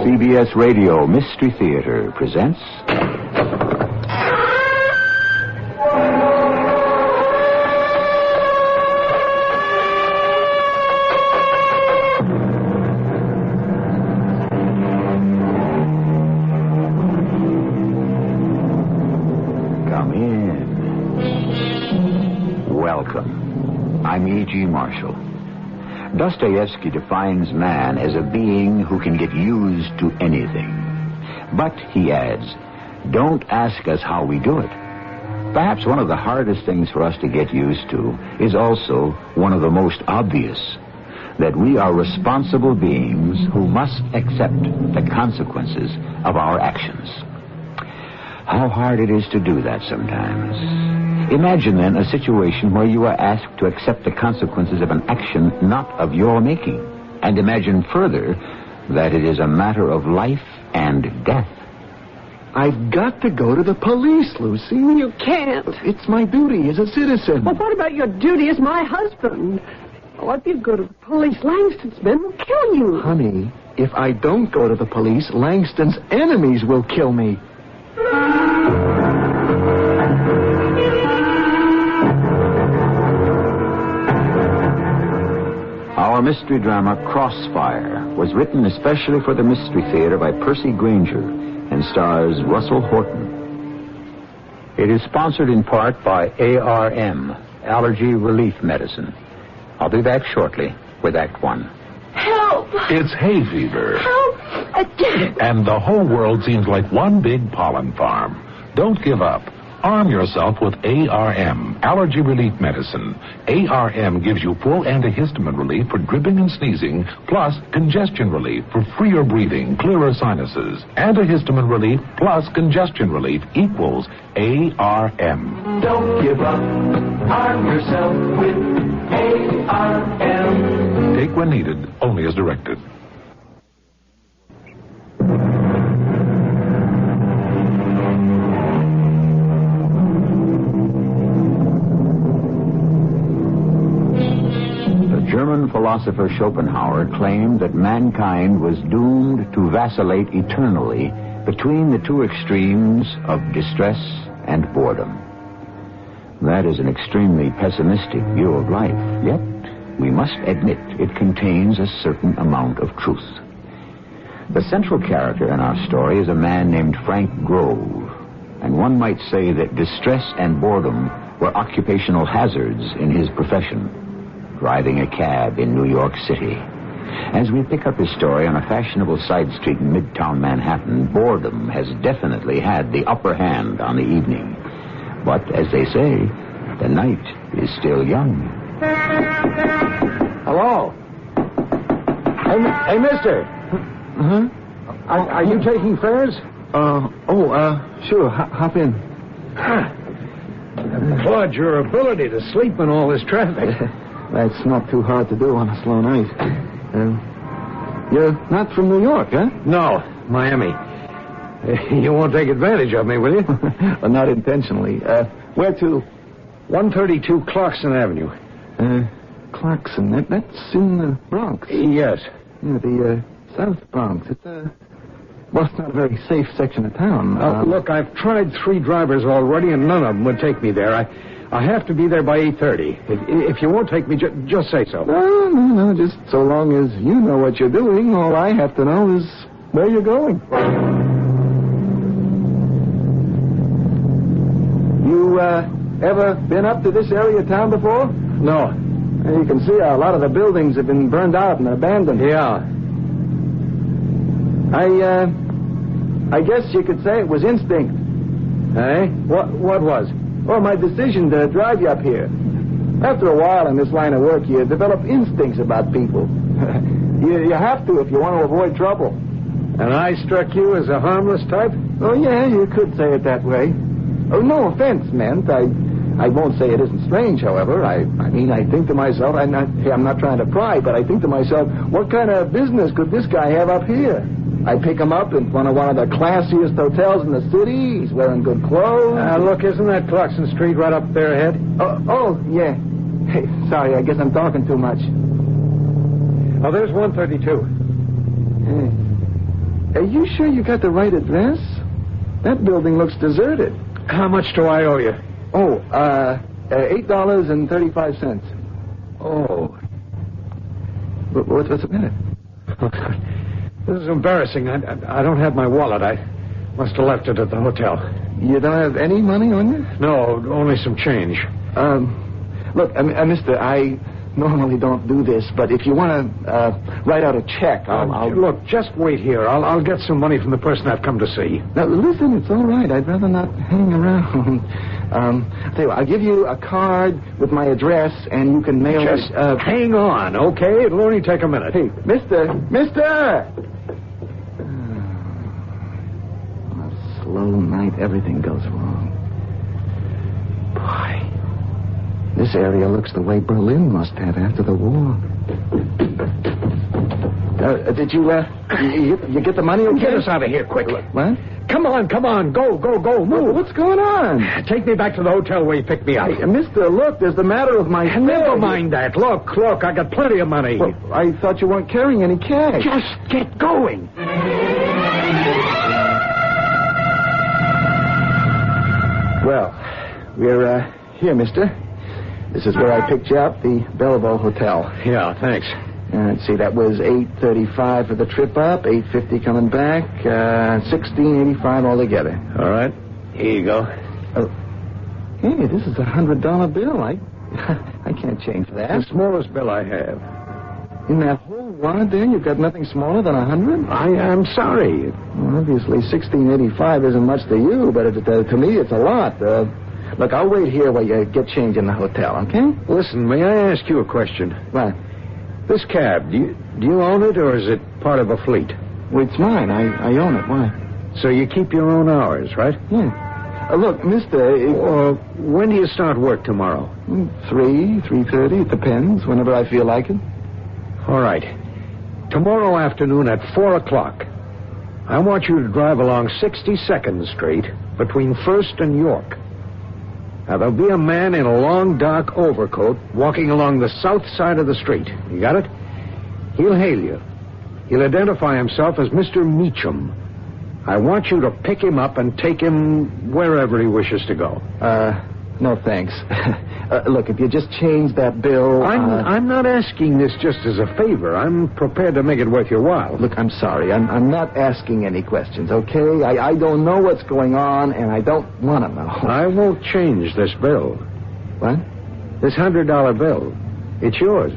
CBS Radio Mystery Theater presents... Come in. Welcome. I'm E.G. Marshall. Dostoevsky defines man as a being who can get used to anything. But, he adds, don't ask us how we do it. Perhaps one of the hardest things for us to get used to is also one of the most obvious, that we are responsible beings who must accept the consequences of our actions. How hard it is to do that sometimes. Imagine, then, a situation where you are asked to accept the consequences of an action not of your making. And imagine further that it is a matter of life and death. I've got to go to the police, Lucy. You can't. It's my duty as a citizen. Well, what about your duty as my husband? Oh, if you go to the police, Langston's men will kill you. Honey, if I don't go to the police, Langston's enemies will kill me. Our mystery drama, Crossfire, was written especially for the Mystery Theater by Percy Granger and stars Russell Horton. It is sponsored in part by ARM, Allergy Relief Medicine. I'll be back shortly with Act One. Help! It's hay fever. Help! And the whole world seems like one big pollen farm. Don't give up. Arm yourself with ARM, Allergy Relief Medicine. ARM gives you full antihistamine relief for dripping and sneezing, plus congestion relief for freer breathing, clearer sinuses. Antihistamine relief plus congestion relief equals ARM. Don't give up. Arm yourself with ARM. Take when needed, only as directed. German philosopher Schopenhauer claimed that mankind was doomed to vacillate eternally between the two extremes of distress and boredom. That is an extremely pessimistic view of life, yet we must admit it contains a certain amount of truth. The central character in our story is a man named Frank Grove, and one might say that distress and boredom were occupational hazards in his profession, driving a cab in New York City. As we pick up his story on a fashionable side street in Midtown Manhattan, boredom has definitely had the upper hand on the evening. But, as they say, the night is still young. Hello? Hey, mister. Uh-huh. Are you taking fares? Sure. Hop in. Applaud your ability to sleep in all this traffic. That's not too hard to do on a slow night. You're not from New York, huh? No, Miami. You won't take advantage of me, will you? Well, not intentionally. Where to? 132 Clarkson Avenue. Clarkson, that's in the Bronx. Yes. Yeah, the South Bronx. It's not a very safe section of town. Look, I've tried 3 drivers already, and none of them would take me there. I have to be there by 8:30. If you won't take me, just say so. No. Just so long as you know what you're doing, all I have to know is where you're going. You, ever been up to this area of town before? No. You can see a lot of the buildings have been burned out and abandoned. Yeah. I guess you could say it was instinct. Hey? What was? Well, my decision to drive you up here. After a while in this line of work, you develop instincts about people. You have to if you want to avoid trouble. And I struck you as a harmless type? Oh, yeah, you could say it that way. Oh, no offense meant. I won't say it isn't strange, however. I mean, I think to myself, I'm not trying to pry, but I think to myself, what kind of business could this guy have up here? I pick him up in front of one of the classiest hotels in the city. He's wearing good clothes. Look, isn't that Clarkson Street right up there ahead? Oh, yeah. Hey, sorry, I guess I'm talking too much. Oh, there's 132. Are you sure you got the right address? That building looks deserted. How much do I owe you? Oh, $8.35. Oh. What's the matter? This is embarrassing. I don't have my wallet. I must have left it at the hotel. You don't have any money on you? No, only some change. Look, mister, I normally don't do this, but if you want to write out a check, I'll... Look, just wait here. I'll get some money from the person I've come to see. Now, listen, it's all right. I'd rather not hang around. I'll tell you what, I'll give you a card with my address, and you can mail Just it... hang on, okay? It'll only take a minute. Hey, mister! A slow night, everything goes wrong. Boy, this area looks the way Berlin must have after the war. Did you get the money okay? Get us out of here, quick. What? Come on. Go, move. What's going on? Take me back to the hotel where you picked me up. Hey, mister, look, there's the matter of my... Never mind that. Look, I got plenty of money. Well, I thought you weren't carrying any cash. Just get going. Well, we're here, mister. This is where I picked you up, the Belleville Hotel. Yeah, thanks. Let's see, that was $8.35 for the trip up, $8.50 coming back, $16.85 altogether. All right. Here you go. Hey, this is a $100 bill. I can't change that. The smallest bill I have. In that whole wad there, you've got nothing smaller than 100? I am sorry. Well, obviously, $16.85 isn't much to you, but to me, it's a lot. Look, I'll wait here while you get change in the hotel, okay? Listen, may I ask you a question? What? This cab, do you own it, or is it part of a fleet? Well, it's mine. I own it. Why? So you keep your own hours, right? Yeah. Look, mister... when do you start work tomorrow? 3:30. It depends. Whenever I feel like it. All right. Tomorrow afternoon at 4 o'clock, I want you to drive along 62nd Street between 1st and York. Now, there'll be a man in a long, dark overcoat walking along the south side of the street. You got it? He'll hail you. He'll identify himself as Mr. Meacham. I want you to pick him up and take him wherever he wishes to go. No, thanks. Look, if you just change that bill... I'm not asking this just as a favor. I'm prepared to make it worth your while. Look, I'm sorry. I'm not asking any questions, okay? I don't know what's going on, and I don't want to know. I won't change this bill. What? This $100 bill. It's yours.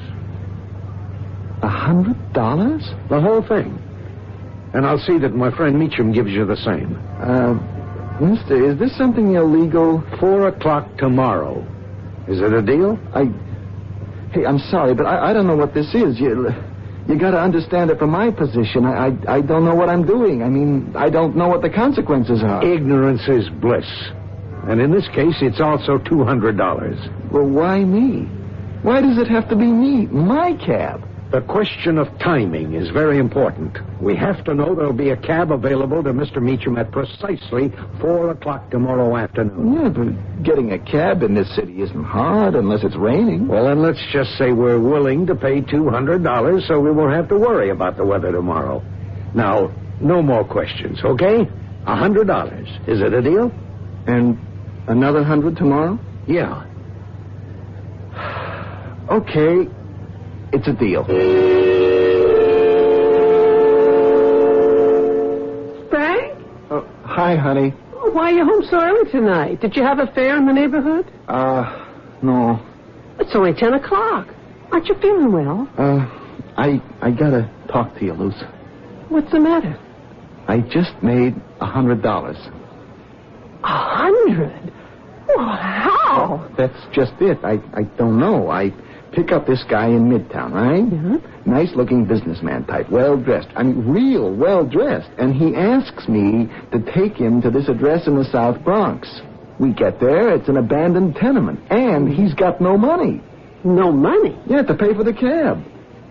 $100? The whole thing. And I'll see that my friend Meacham gives you the same. Mister, is this something illegal? 4 o'clock tomorrow. Is it a deal? Hey, I'm sorry, but I don't know what this is. You got to understand it from my position. I don't know what I'm doing. I mean, I don't know what the consequences are. Ignorance is bliss. And in this case, it's also $200. Well, why me? Why does it have to be me? My cab? The question of timing is very important. We have to know there'll be a cab available to Mr. Meacham at precisely 4 o'clock tomorrow afternoon. Yeah, but getting a cab in this city isn't hard unless it's raining. Well, then let's just say we're willing to pay $200 so we won't have to worry about the weather tomorrow. Now, no more questions, okay? $100. Is it a deal? And another 100 tomorrow? Yeah. Okay. It's a deal. Frank? Oh, hi, honey. Oh, why are you home so early tonight? Did you have a fair in the neighborhood? No. It's only 10 o'clock. Aren't you feeling well? I gotta talk to you, Luce. What's the matter? I just made $100. 100? Well, how? That's just it. I don't know. I pick up this guy in Midtown, right? Yeah. Nice-looking businessman type, well-dressed. I mean, real well-dressed. And he asks me to take him to this address in the South Bronx. We get there, it's an abandoned tenement, and he's got no money. No money? Yeah, to pay for the cab.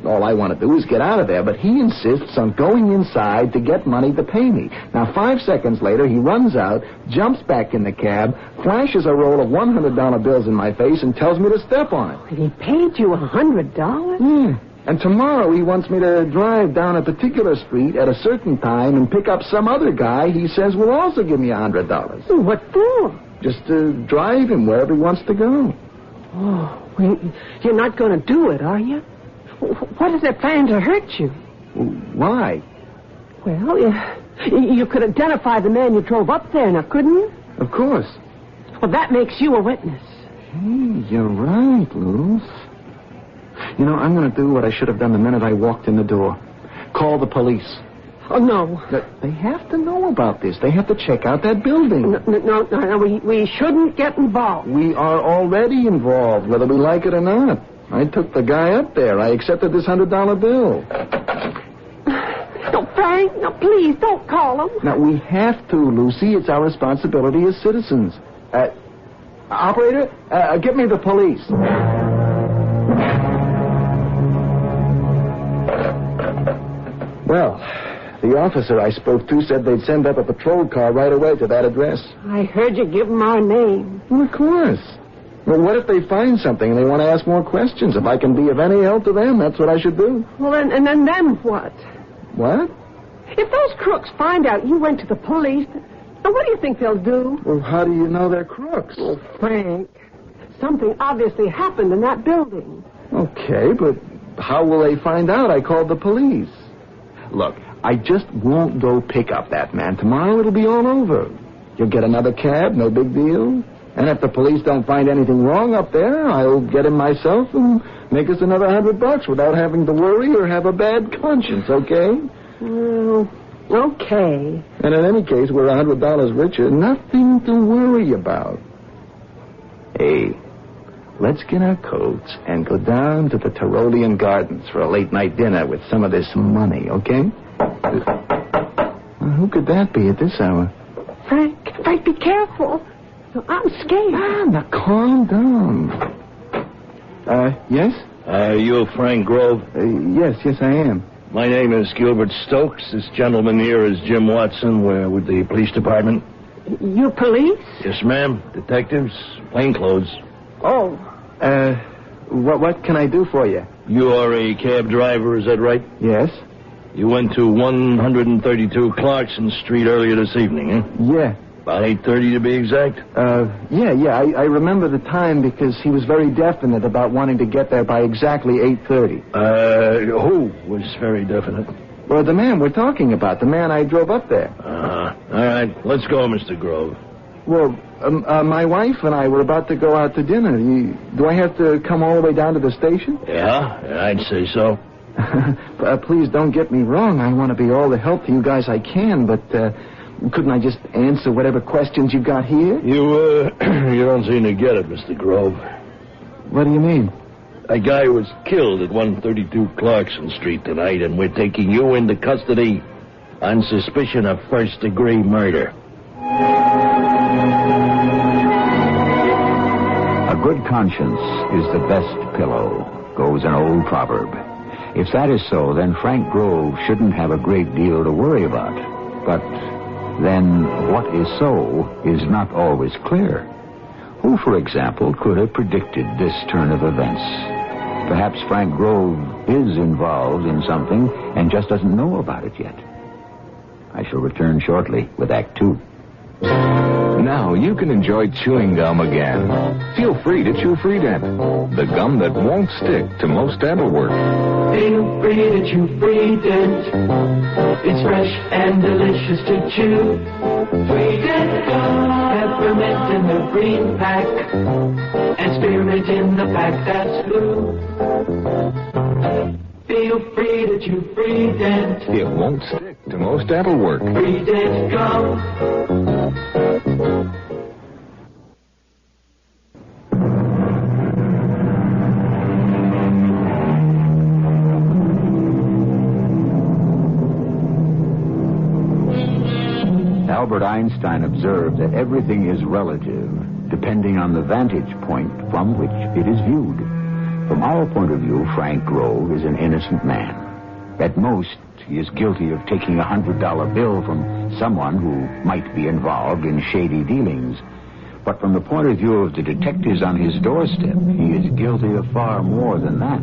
All I want to do is get out of there, but he insists on going inside to get money to pay me. Now, 5 seconds later, he runs out, jumps back in the cab, flashes a roll of $100 bills in my face, and tells me to step on it. And he paid you $100? Yeah. And tomorrow he wants me to drive down a particular street at a certain time and pick up some other guy he says will also give me $100. What for? Just to drive him wherever he wants to go. Oh, well, you're not going to do it, are you? What is their plan to hurt you? Why? Well, you could identify the man you drove up there now, couldn't you? Of course. Well, that makes you a witness. Hey, you're right, Luz. You know, I'm going to do what I should have done the minute I walked in the door. Call the police. Oh, no. They have to know about this. They have to check out that building. No. We shouldn't get involved. We are already involved, whether we like it or not. I took the guy up there. I accepted this $100 bill. No, Frank. No, please, don't call him. Now, we have to, Lucy. It's our responsibility as citizens. Operator, get me the police. Well, the officer I spoke to said they'd send up a patrol car right away to that address. I heard you give him our name. Well, of course. Well, what if they find something and they want to ask more questions? If I can be of any help to them, that's what I should do. Well, and then what? What? If those crooks find out you went to the police, now what do you think they'll do? Well, how do you know they're crooks? Oh, Frank, something obviously happened in that building. Okay, but how will they find out I called the police? Look, I just won't go pick up that man. Tomorrow it'll be all over. You'll get another cab, no big deal. And if the police don't find anything wrong up there, I'll get him myself and make us another $100 without having to worry or have a bad conscience, okay? Okay. And in any case, we're $100 richer. Nothing to worry about. Hey, let's get our coats and go down to the Tyrolean Gardens for a late-night dinner with some of this money, okay? Who could that be at this hour? Frank, be careful. I'm scared. Now, calm down. Yes? You Frank Grove? Yes, I am. My name is Gilbert Stokes. This gentleman here is Jim Watson. We're with the police department. You police? Yes, ma'am. Detectives, plainclothes. Oh. What can I do for you? You are a cab driver, is that right? Yes. You went to 132 Clarkson Street earlier this evening, eh? Yeah. About 8:30 to be exact? Yeah. I remember the time because he was very definite about wanting to get there by exactly 8:30. Who was very definite? Well, the man we're talking about, the man I drove up there. All right, let's go, Mr. Grove. Well, my wife and I were about to go out to dinner. Do I have to come all the way down to the station? Yeah, I'd say so. Please don't get me wrong. I want to be all the help to you guys I can, but couldn't I just answer whatever questions you got here? You don't seem to get it, Mr. Grove. What do you mean? A guy was killed at 132 Clarkson Street tonight, and we're taking you into custody on suspicion of first-degree murder. A good conscience is the best pillow, goes an old proverb. If that is so, then Frank Grove shouldn't have a great deal to worry about. But then what is so is not always clear. Who, for example, could have predicted this turn of events? Perhaps Frank Grove is involved in something and just doesn't know about it yet. I shall return shortly with Act 2. Now you can enjoy chewing gum again. Feel free to chew Freedent, the gum that won't stick to most dental work. Feel free to chew Freedent. It's fresh and delicious to chew. Freedent gum, peppermint in the green pack, and spearmint in the pack that's blue. Feel free to chew Freedent. It won't stick to most dental work. Freedent gum. Albert Einstein observed that everything is relative, depending on the vantage point from which it is viewed. From our point of view, Frank Grove is an innocent man. At most, he is guilty of taking a $100 bill from someone who might be involved in shady dealings. But from the point of view of the detectives on his doorstep, he is guilty of far more than that.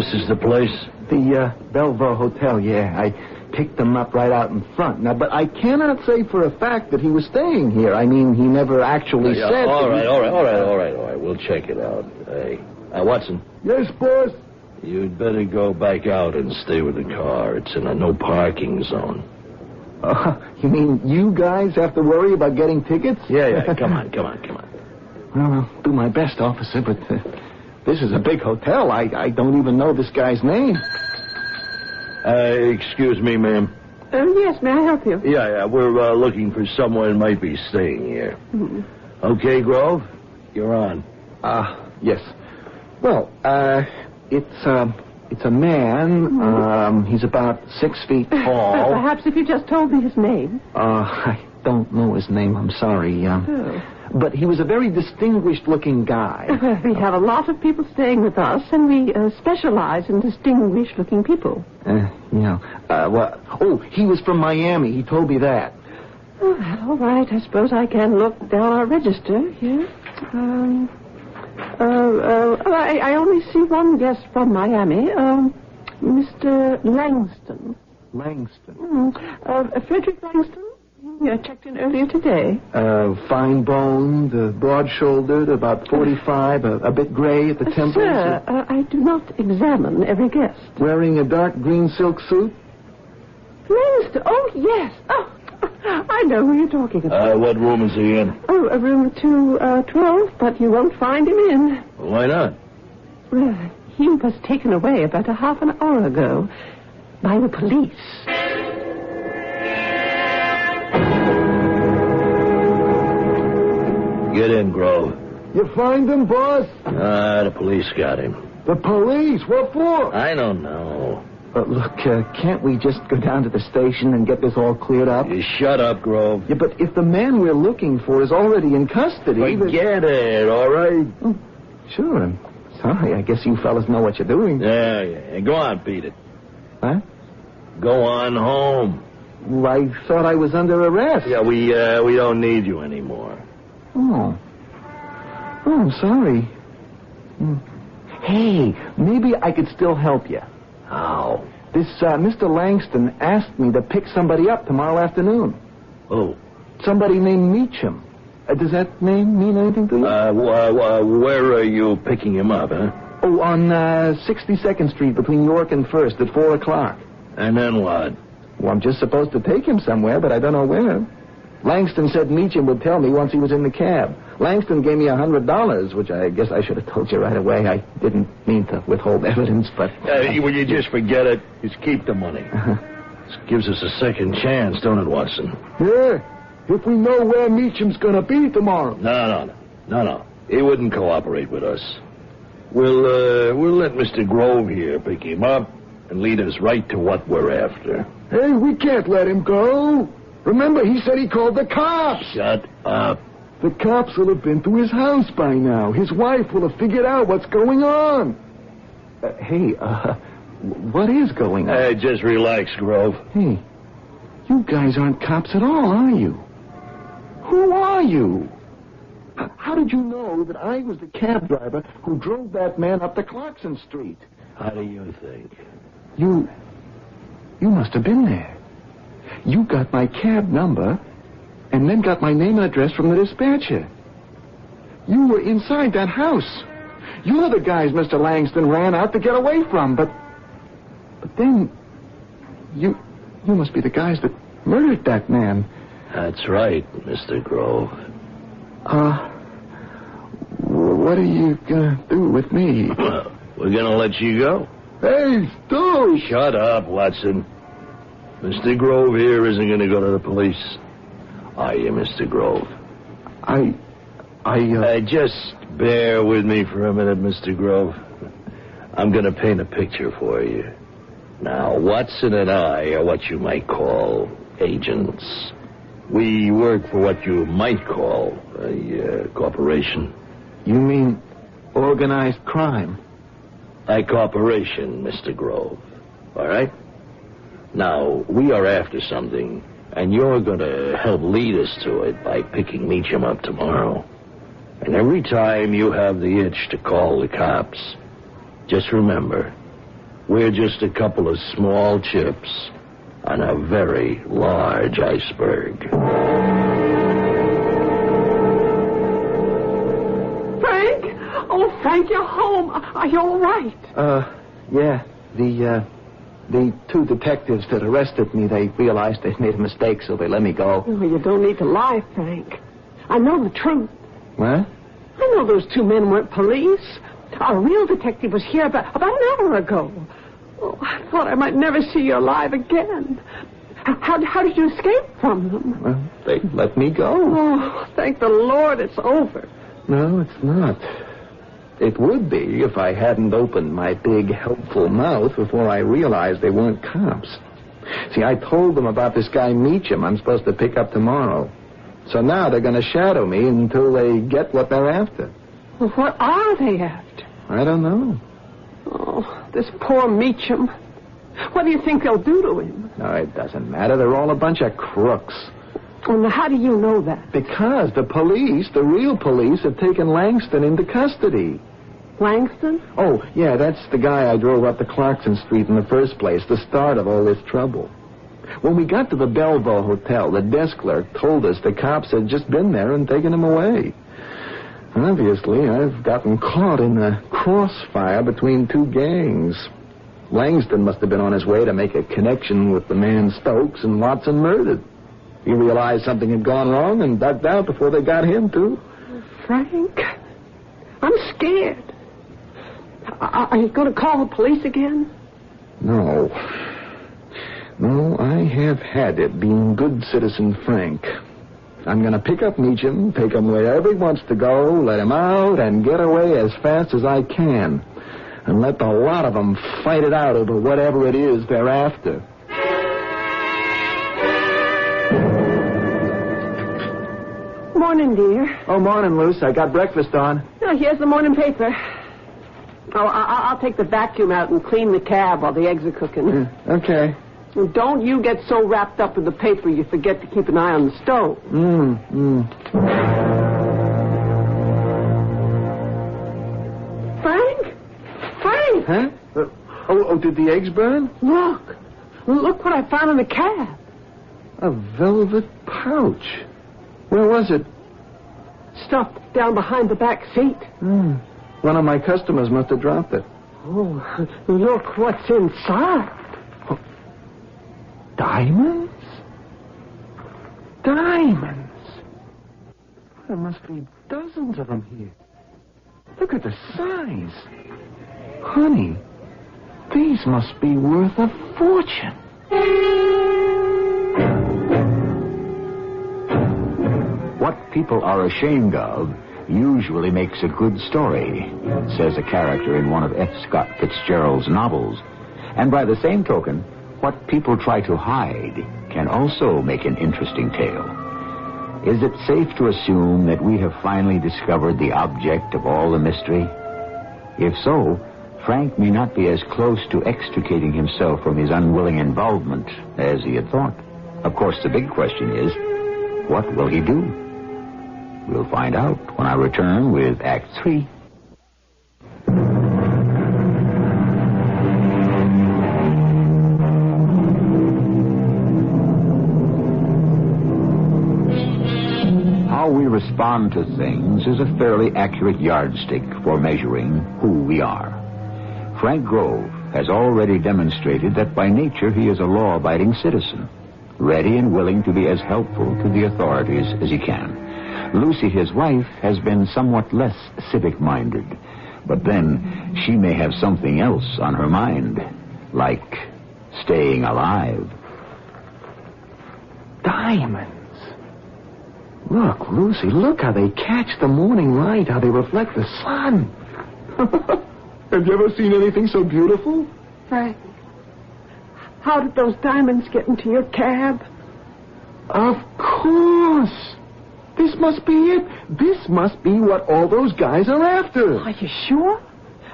This is the place? The Bellevue Hotel, yeah. I picked him up right out in front. Now, but I cannot say for a fact that he was staying here. I mean, he never actually said... All right. We'll check it out. Hey, Watson. Yes, boss? You'd better go back out and stay with the car. It's in a no-parking zone. You mean you guys have to worry about getting tickets? Yeah. Come on. Well, I'll do my best, officer, but this is a big hotel. I don't even know this guy's name. Excuse me, ma'am. Yes, may I help you? Yeah, we're looking for someone who might be staying here. Mm-hmm. Okay, Grove, you're on. Yes. Well, it's a man. Mm-hmm. He's about 6 feet tall. Perhaps if you just told me his name. I don't know his name, I'm sorry. But he was a very distinguished-looking guy. We have a lot of people staying with us, and we specialize in distinguished-looking people. He was from Miami. He told me that. Oh, all right. I suppose I can look down our register here. I only see one guest from Miami, Mr. Langston. Langston? Frederick Langston. He checked in earlier today. Fine-boned, broad-shouldered, about 45, a bit gray at the temples. Sir, I do not examine every guest. Wearing a dark green silk suit? Langston? Oh, yes. Oh, I know who you're talking about. What room is he in? Oh, room 212, but you won't find him in. Why not? Well, he was taken away about a half an hour ago by the police. Get in, Grove. You find him, boss? The police got him. The police? What for? I don't know. Look, can't we just go down to the station and get this all cleared up? You shut up, Grove. Yeah, but if the man we're looking for is already in custody... Forget it, all right? Oh, sure, I'm sorry. I guess you fellas know what you're doing. Yeah. Go on, beat it. Huh? Go on home. Well, I thought I was under arrest. Yeah, we don't need you anymore. Oh, I'm sorry. Hey, maybe I could still help you. How? This Mr. Langston asked me to pick somebody up tomorrow afternoon. Oh. Somebody named Meacham. Does that name mean anything to you? Where are you picking him up, huh? Oh, on 62nd Street between York and 1st at 4 o'clock. And then what? Well, I'm just supposed to take him somewhere, but I don't know where. Langston said Meacham would tell me once he was in the cab. Langston gave me $100, which I guess I should have told you right away. I didn't mean to withhold evidence, but... Will you just forget it? Just keep the money. This gives us a second chance, don't it, Watson? Yeah, if we know where Meacham's going to be tomorrow. No. He wouldn't cooperate with us. We'll let Mr. Grove here pick him up and lead us right to what we're after. Hey, we can't let him go. Remember, he said he called the cops. Shut up. The cops will have been to his house by now. His wife will have figured out what's going on. What is going on? Just relax, Grove. Hey, you guys aren't cops at all, are you? Who are you? How did you know that I was the cab driver who drove that man up to Clarkson Street? How do you think? You must have been there. You got my cab number, and then got my name and address from the dispatcher. You were inside that house. You're the guys Mr. Langston ran out to get away from, but then you must be the guys that murdered that man. That's right, Mr. Grove. What are you gonna do with me? We're gonna let you go. Hey, Stu! Shut up, Watson. Mr. Grove here isn't going to go to the police. Are you, Mr. Grove? Just bear with me for a minute, Mr. Grove. I'm going to paint a picture for you. Now, Watson and I are what you might call agents. We work for what you might call a corporation. You mean organized crime? A corporation, Mr. Grove. All right? Now, we are after something, and you're going to help lead us to it by picking Meacham up tomorrow. And every time you have the itch to call the cops, just remember, We're just a couple of small chips on a very large iceberg. Frank? Oh, Frank, you're home. Are you all right? Yeah. The two detectives that arrested me, they realized they'd made a mistake, so they let me go. Oh, you don't need to lie, Frank. I know the truth. What? I know those two men weren't police. Our real detective was here about an hour ago. Oh, I thought I might never see you alive again. How did you escape from them? Well, they let me go. Oh, thank the Lord it's over. No, it's not. It would be if I hadn't opened my big, helpful mouth before I realized they weren't cops. See, I told them about this guy Meacham I'm supposed to pick up tomorrow. So now they're going to shadow me until they get what they're after. Well, what are they after? I don't know. Oh, this poor Meacham. What do you think they'll do to him? No, it doesn't matter. They're all a bunch of crooks. Well, now, how do you know that? Because the police, the real police, have taken Langston into custody. Langston? Oh, yeah, that's the guy I drove up to Clarkson Street in the first place, the start of all this trouble. When we got to the Belleville Hotel, the desk clerk told us the cops had just been there and taken him away. Obviously, I've gotten caught in the crossfire between two gangs. Langston must have been on his way to make a connection with the man Stokes and Watson murdered. He realized something had gone wrong and ducked out before they got him, too. Frank, I'm scared. Are you going to call the police again? No. No, I have had it being good citizen Frank. I'm going to pick up Meacham, take him wherever he wants to go, let him out, and get away as fast as I can. And let the lot of them fight it out over whatever it is they're after. Morning, dear. Oh, morning, Luce. I got breakfast on. Oh, here's the morning paper. Oh, I'll take the vacuum out and clean the cab while the eggs are cooking. Okay. And don't you get so wrapped up in the paper you forget to keep an eye on the stove. Frank? Frank! Huh? Oh, did the eggs burn? Look what I found in the cab. A velvet pouch. Where was it? Stuffed down behind the back seat. One of my customers must have dropped it. Oh, look what's inside. Oh. Diamonds? Diamonds. There must be dozens of them here. Look at the size. Honey, these must be worth a fortune. What people are ashamed of usually makes a good story, says a character in one of F. Scott Fitzgerald's novels. And by the same token, what people try to hide can also make an interesting tale. Is it safe to assume that we have finally discovered the object of all the mystery? If so, Frank may not be as close to extricating himself from his unwilling involvement as he had thought. Of course, the big question is, what will he do? We'll find out when I return with Act 3. How we respond to things is a fairly accurate yardstick for measuring who we are. Frank Grove has already demonstrated that by nature he is a law-abiding citizen, ready and willing to be as helpful to the authorities as he can. Lucy, his wife, has been somewhat less civic-minded, but then she may have something else on her mind, like staying alive. Diamonds. Look, Lucy, look how they catch the morning light, how they reflect the sun. Have you ever seen anything so beautiful? Frank, how did those diamonds get into your cab? Of course. This must be it. This must be what all those guys are after. Are you sure?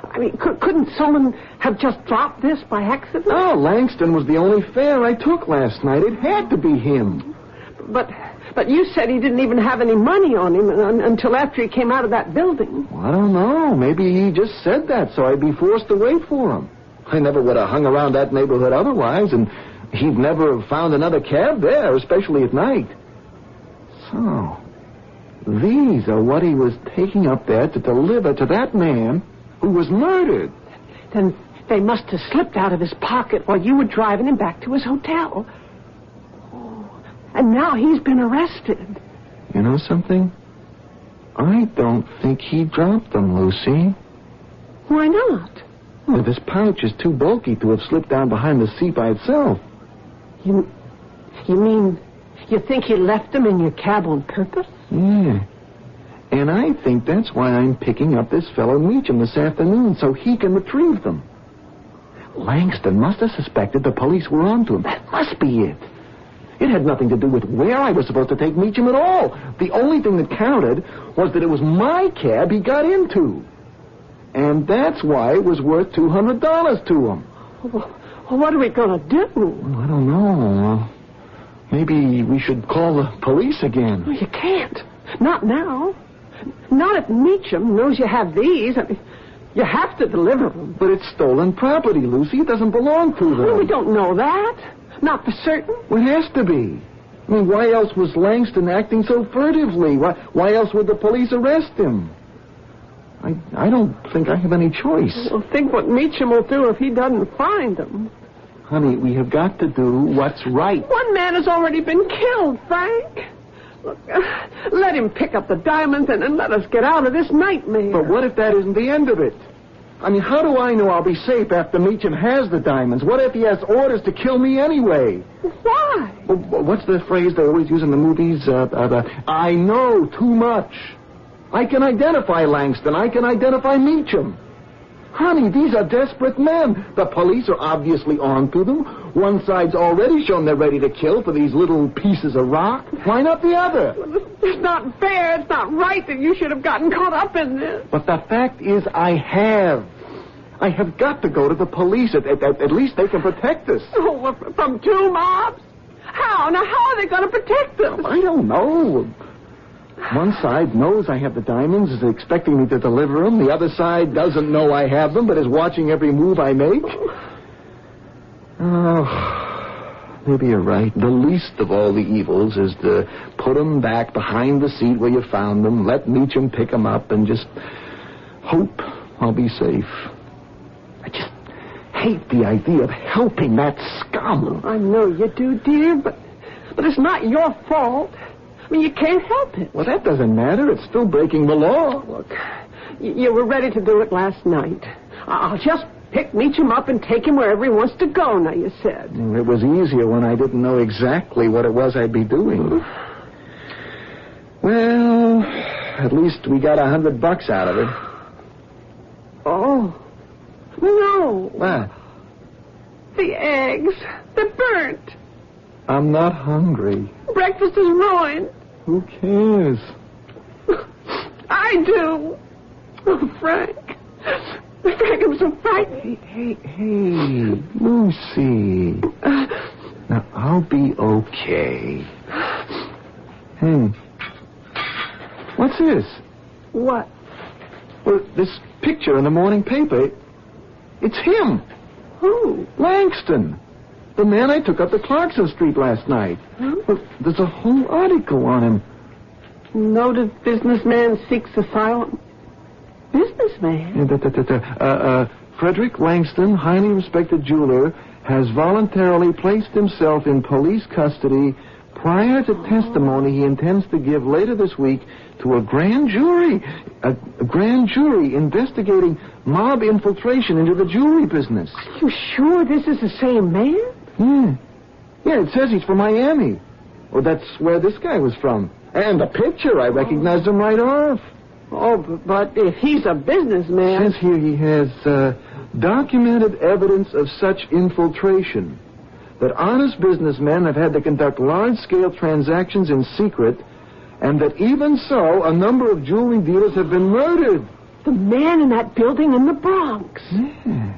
I mean, couldn't someone have just dropped this by accident? No, Langston was the only fare I took last night. It had to be him. But you said he didn't even have any money on him until after he came out of that building. Well, I don't know. Maybe he just said that so I'd be forced to wait for him. I never would have hung around that neighborhood otherwise, and he'd never found another cab there, especially at night. So, these are what he was taking up there to deliver to that man who was murdered. Then they must have slipped out of his pocket while you were driving him back to his hotel. Oh, and now he's been arrested. You know something? I don't think he dropped them, Lucy. Why not? Well, this pouch is too bulky to have slipped down behind the seat by itself. You mean you think he left them in your cab on purpose? Yeah. And I think that's why I'm picking up this fellow Meacham this afternoon, so he can retrieve them. Langston must have suspected the police were onto him. That must be it. It had nothing to do with where I was supposed to take Meacham at all. The only thing that counted was that it was my cab he got into. And that's why it was worth $200 to him. Well, what are we going to do? Well, I don't know. Maybe we should call the police again. Well, you can't. Not now. Not if Meacham knows you have these. I mean, you have to deliver them. But it's stolen property, Lucy. It doesn't belong to them. Well, we don't know that. Not for certain. Well, it has to be. I mean, why else was Langston acting so furtively? Why else would the police arrest him? I don't think I have any choice. Well, think what Meacham will do if he doesn't find them. Honey, we have got to do what's right. One man has already been killed, Frank. Look, let him pick up the diamonds and let us get out of this nightmare. But what if that isn't the end of it? I mean, how do I know I'll be safe after Meacham has the diamonds? What if he has orders to kill me anyway? Why? Well, what's the phrase they always use in the movies? I know too much. I can identify Langston. I can identify Meacham. Honey, these are desperate men. The police are obviously on to them. One side's already shown they're ready to kill for these little pieces of rock. Why not the other? It's not fair. It's not right that you should have gotten caught up in this. But the fact is I have. I have got to go to the police. At least they can protect us. Oh, from two mobs? How? Now, how are they going to protect us? I don't know. One side knows I have the diamonds, is expecting me to deliver them. The other side doesn't know I have them, but is watching every move I make. Oh, maybe you're right. The least of all the evils is to put them back behind the seat where you found them, let Meacham pick them up, and just hope I'll be safe. I just hate the idea of helping that scum. I know you do, dear, but it's not your fault. I mean, you can't help it. Well, that doesn't matter. It's still breaking the law. Look, you were ready to do it last night. I'll just pick Meacham up and take him wherever he wants to go, now you said. It was easier when I didn't know exactly what it was I'd be doing. Well, at least we got $100 out of it. Oh. No. What? The eggs. They're burnt. I'm not hungry. Breakfast is ruined. Who cares? I do. Oh, Frank. Frank, I'm so frightened. Hey, Lucy. Now, I'll be okay. Hey. What's this? What? Well, this picture in the morning paper. It's him. Who? Langston. The man I took up to Clarkson Street last night. Huh? Well, there's a whole article on him. Noted businessman seeks asylum. Businessman? Frederick Langston, highly respected jeweler, has voluntarily placed himself in police custody prior to testimony he intends to give later this week to a grand jury. A grand jury investigating mob infiltration into the jewelry business. Are you sure this is the same man? Yeah, it says he's from Miami. Well, that's where this guy was from. And the picture, I recognized him right off. Oh, but if he's a businessman... It says here he has documented evidence of such infiltration, that honest businessmen have had to conduct large-scale transactions in secret, and that even so, a number of jewelry dealers have been murdered. The man in that building in the Bronx. Yeah.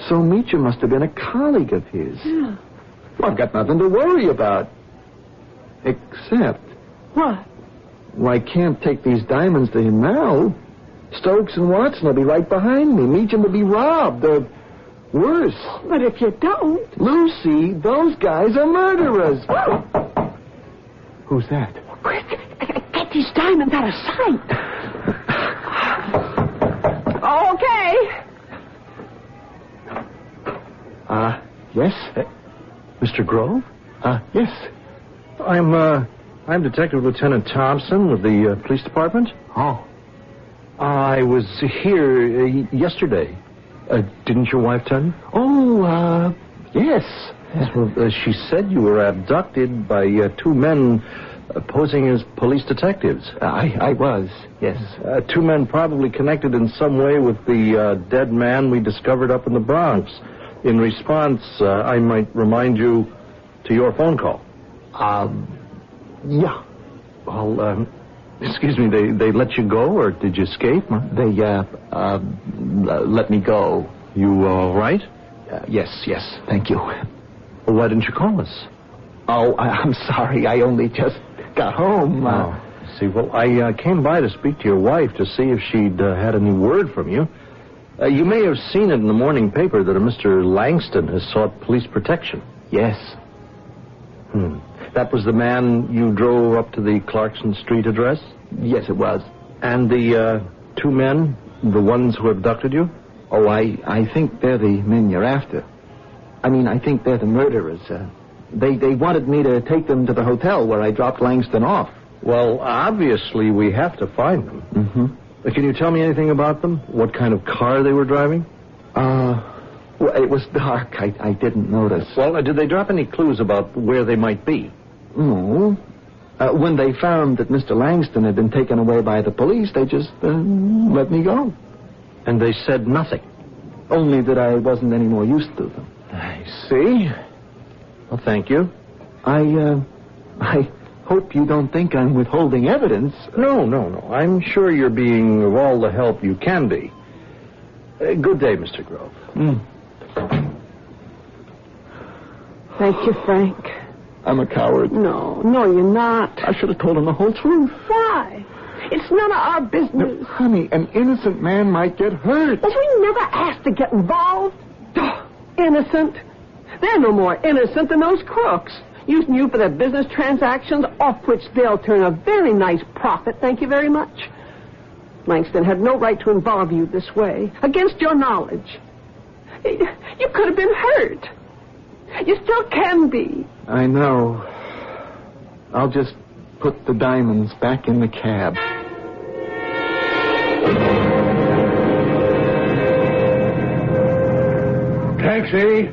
So Meacham must have been a colleague of his. Yeah. Well, I've got nothing to worry about. Except... What? Well, I can't take these diamonds to him now. Stokes and Watson will be right behind me. Meacham will be robbed. Worse. But if you don't... Lucy, those guys are murderers. Who's that? Quick, get these diamonds out of sight. Okay. Yes? Mr. Grove? Yes. I'm Detective Lieutenant Thompson with the police department. Oh. I was here yesterday. Didn't your wife tell you? Oh, yes. Well, she said you were abducted by two men posing as police detectives. I was, yes. Two men probably connected in some way with the dead man we discovered up in the Bronx. In response, I might remind you to your phone call. Yeah. Well, excuse me, they let you go, or did you escape? They, let me go. You all right? Yes, thank you. Well, why didn't you call us? Oh, I'm sorry. I only just got home. See, well, I came by to speak to your wife to see if she'd had any word from you. You may have seen it in the morning paper that a Mr. Langston has sought police protection. Yes. That was the man you drove up to the Clarkson Street address? Yes, it was. And the two men, the ones who abducted you? Oh, I think they're the men you're after. I mean, I think they're the murderers. They wanted me to take them to the hotel where I dropped Langston off. Well, obviously we have to find them. Mm-hmm. Can you tell me anything about them? What kind of car they were driving? Well, it was dark. I didn't notice. Well, did they drop any clues about where they might be? No. When they found that Mr. Langston had been taken away by the police, they just let me go. And they said nothing? Only that I wasn't any more use to them. I see. Well, thank you. I hope you don't think I'm withholding evidence. No. I'm sure you're being of all the help you can be. Good day, Mr. Grove. Thank you, Frank. I'm a coward. No, you're not. I should have told him the whole truth. Why? It's none of our business. No, honey, an innocent man might get hurt. But we never asked to get involved. Innocent? They're no more innocent than those crooks, using you for their business transactions, off which they'll turn a very nice profit, thank you very much. Langston had no right to involve you this way, against your knowledge. You could have been hurt. You still can be. I know. I'll just put the diamonds back in the cab. Taxi!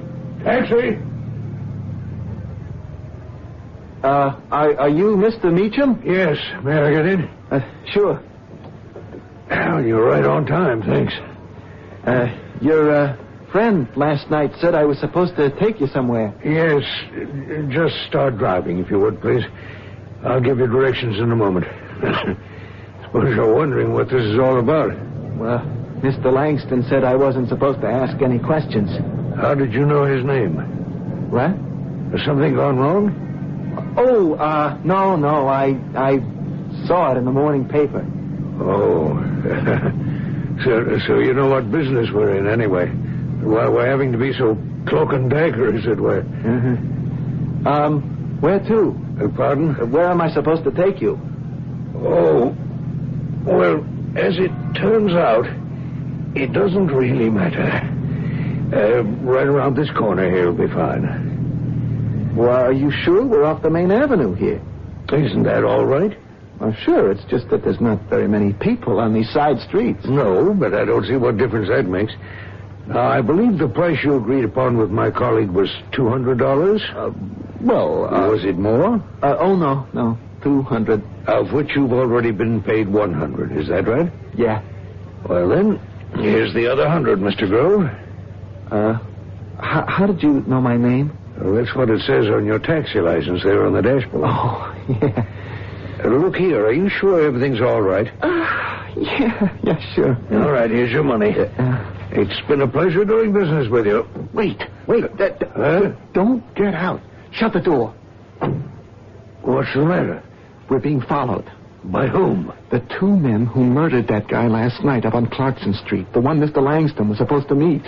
Are you Mr. Meacham? Yes. May I get in? Sure. Well, you're right on time, thanks. Your friend last night said I was supposed to take you somewhere. Yes. Just start driving, if you would, please. I'll give you directions in a moment. Suppose you're wondering what this is all about. Well, Mr. Langston said I wasn't supposed to ask any questions. How did you know his name? What? Has something gone wrong? Oh, no. I saw it in the morning paper. Oh. So you know what business we're in, anyway. Why we're having to be so cloak and dagger, as it were. Mm-hmm. Where to? Pardon? Where am I supposed to take you? Oh, well, as it turns out, it doesn't really matter. Right around this corner here will be fine. Well, are you sure we're off the main avenue here? Isn't that all right? Well, sure. It's just that there's not very many people on these side streets. No, but I don't see what difference that makes. I believe the price you agreed upon with my colleague was $200. Was it more? Oh, no. 200. Of which you've already been paid 100. Is that right? Yeah. Well, then, here's the other 100, Mr. Grove. How did you know my name? Well, that's what it says on your taxi license there on the dashboard. Oh, yeah. Look here, are you sure everything's all right? Yeah, sure. All right, here's your money. It's been a pleasure doing business with you. Wait. Huh? Don't get out. Shut the door. What's the matter? We're being followed. By whom? The two men who murdered that guy last night up on Clarkson Street. The one Mr. Langston was supposed to meet.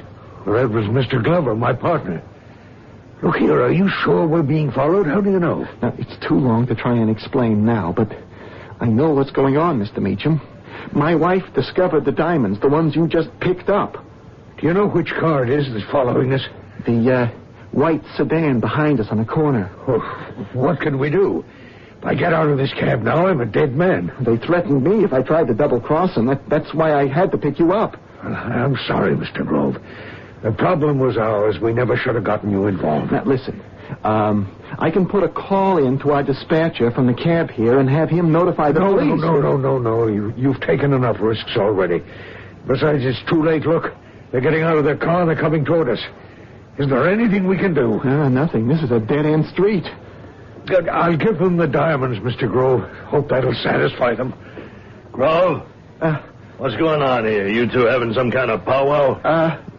That was Mr. Glover, my partner. Look here, are you sure we're being followed? How do you know? Now, it's too long to try and explain now, but I know what's going on, Mr. Meacham. My wife discovered the diamonds, the ones you just picked up. Do you know which car it is that's following us? The white sedan behind us on the corner. Oh, what can we do? If I get out of this cab now, I'm a dead man. They threatened me if I tried to double-cross them. That's why I had to pick you up. I'm sorry, Mr. Grove. The problem was ours. We never should have gotten you involved. Now, listen. I can put a call in to our dispatcher from the cab here and have him notify the police. No. You've taken enough risks already. Besides, it's too late. Look, they're getting out of their car and they're coming toward us. Is there anything we can do? Nothing. This is a dead-end street. Good. I'll give them the diamonds, Mr. Grove. Hope that'll satisfy them. Grove? What's going on here? You two having some kind of powwow?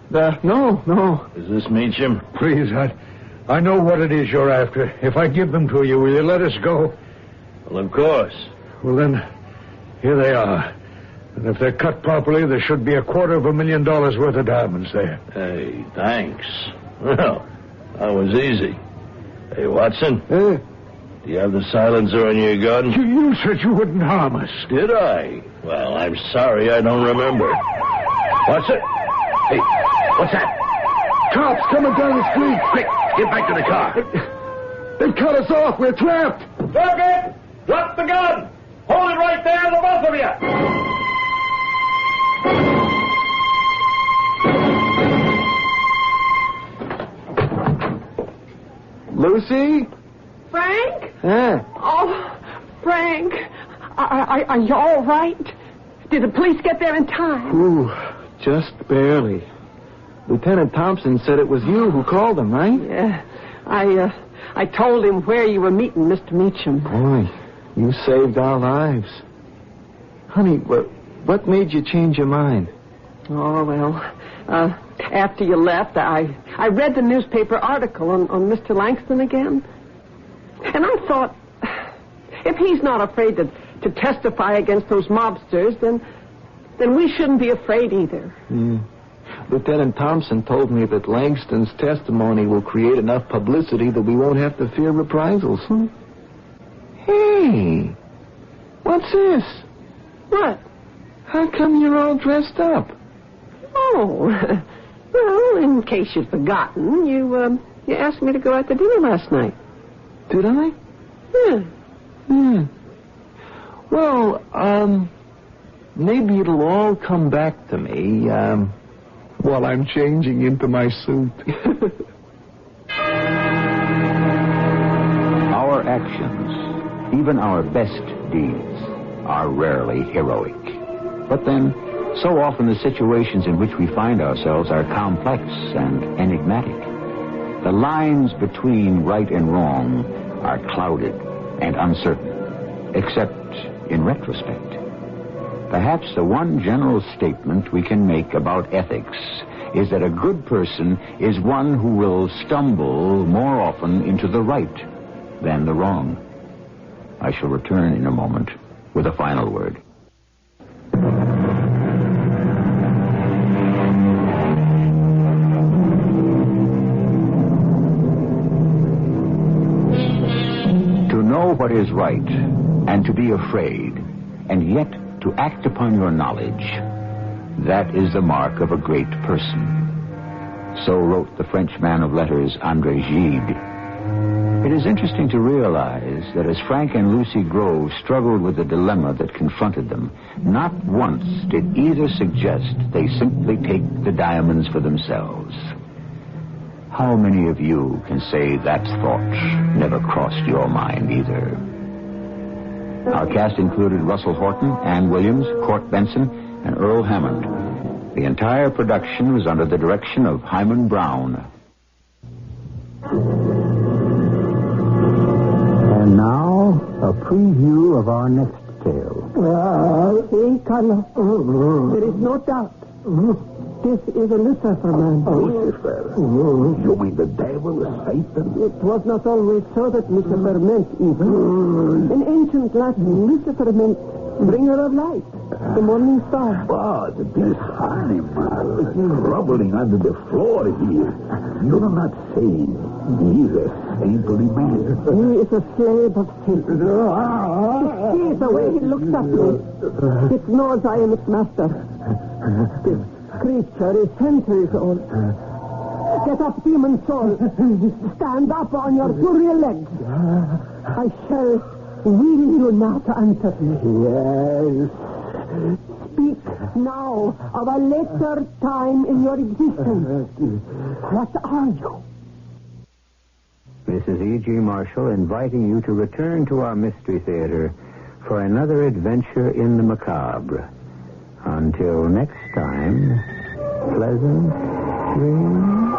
No. Is this Meacham? Please, I know what it is you're after. If I give them to you, will you let us go? Well, of course. Well, then, here they are. And if they're cut properly, there should be $250,000 worth of diamonds there. Hey, thanks. Well, that was easy. Hey, Watson? Eh? Do you have the silencer on your gun? You said you wouldn't harm us. Did I? Well, I'm sorry, I don't remember. Watson? Hey, what's that? Cops coming down the street. Quick, get back to the car. They cut us off. We're trapped. Sergeant, drop the gun. Hold it right there, the both of you. Lucy? Frank? Yeah. Oh, Frank. Are you all right? Did the police get there in time? Ooh, just barely. Lieutenant Thompson said it was you who called them, right? Yeah. I told him where you were meeting Mr. Meacham. Boy, you saved our lives. Honey, what made you change your mind? Oh, well, after you left, I read the newspaper article on Mr. Langston again. And I thought, if he's not afraid to testify against those mobsters, then we shouldn't be afraid either. Lieutenant Thompson told me that Langston's testimony will create enough publicity that we won't have to fear reprisals. Hey, what's this? What? How come you're all dressed up? Oh, well, in case you've forgotten, you asked me to go out to dinner last night. Did I? Yeah. Well, maybe it'll all come back to me, while I'm changing into my suit. Our actions, even our best deeds, are rarely heroic. But then, so often the situations in which we find ourselves are complex and enigmatic. The lines between right and wrong are clouded and uncertain, except in retrospect. Perhaps the one general statement we can make about ethics is that a good person is one who will stumble more often into the right than the wrong. I shall return in a moment with a final word. To know what is right and to be afraid, and yet to act upon your knowledge, that is the mark of a great person. So wrote the French man of letters, André Gide. It is interesting to realize that as Frank and Lucy Grove struggled with the dilemma that confronted them, not once did either suggest they simply take the diamonds for themselves. How many of you can say that thought never crossed your mind either? Our cast included Russell Horton, Ann Williams, Court Benson, and Earl Hammond. The entire production was under the direction of Hyman Brown. And now, a preview of our next tale. There is no doubt. This is a Lucifer man. Lucifer? You mean the devil, Satan? It was not always so that Lucifer meant evil. In ancient Latin, Lucifer meant bringer of light. The Morning Star. But this animal is groveling under the floor here. You're not saying he's a saintly man. He is a slave of Satan. See the way he looks at me. It knows I am its master. This creature is centuries old. Get up, demon soul. Stand up on your two rear legs. I shall will you not answer me. Yes. Speak now of a later time in your existence. What are you? Mrs. E.G. Marshall inviting you to return to our Mystery Theater for another adventure in the macabre. Until next time, pleasant dreams.